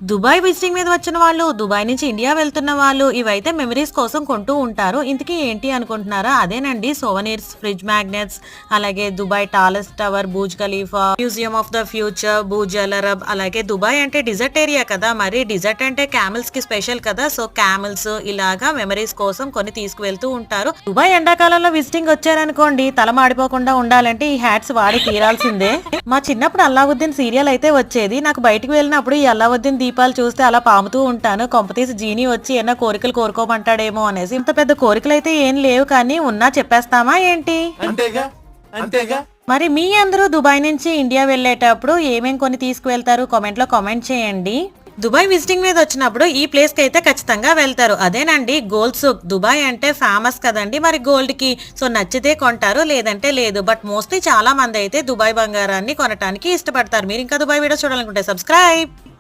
Dubai visiting మీద వచ్చిన వాళ్ళు, దుబాయ్ నుంచి ఇండియా వెళ్తున్న వాళ్ళు ఇవైతే మెమరీస్ కోసం కొంటూ ఉంటారు. ఇంతకీ ఏంటి అనుకుంటున్నారా? అదేనండి సోవనీర్స్, ఫ్రిడ్జ్ మ్యాగ్నెట్స్, అలాగే Dubai tallest tower, Burj Khalifa, museum of the future, Burj Al Arab. అలాగే దుబాయ్ అంటే డిజర్ట్ ఏరియా కదా, మరి డిజర్ట్ అంటే క్యామెల్స్ కి స్పెషల్ కదా. సో క్యామెల్స్ ఇలాగా మెమరీస్ కోసం కొన్ని తీసుకువెళ్తూ ఉంటారు. దుబాయ్ ఎండాకాలంలో విజిటింగ్ వచ్చారనుకోండి, తల మాడిపోకుండా ఉండాలంటే ఈ హ్యాట్స్ వాడి తీరాల్సిందే. మా చిన్నప్పుడు అల్లావుద్దీన్ సీరియల్ అయితే వచ్చేది. నాకు బయటకు వెళ్ళినప్పుడు ఈ అల్లావుద్దీన్ దీపాలు చూస్తే అలా పాముతూ ఉంటాను. కొంపతీసి జీనీ వచ్చి ఏమన్నా కోరికలు కోరుకోమంటాడేమో అనేసి. ఇంత పెద్ద కోరికలు అయితే ఏం లేవు, కానీ ఉన్నా చెప్పేస్తామా ఏంటి? మరి మీ అందరూ దుబాయ్ నుంచి ఇండియా వెళ్ళేటప్పుడు ఏమేం కొన్ని తీసుకువెళ్తారు కామెంట్ లో కామెంట్ చేయండి. దుబాయ్ విజిటింగ్ మీద వచ్చినప్పుడు ఈ ప్లేస్ కి అయితే ఖచ్చితంగా వెళ్తారు. అదేనండి గోల్డ్ సూక్. దుబాయ్ అంటే ఫేమస్ కదండి, మరి గోల్డ్ కి సో నచ్చితే కొంటారు, లేదంటే లేదు. బట్ మోస్ట్లీ చాలా మంది అయితే దుబాయ్ బంగారాన్ని కొనడానికి ఇష్టపడతారు. మీరు ఇంకా దుబాయ్ వీడియో చూడాలనుకుంటే సబ్స్క్రైబ్.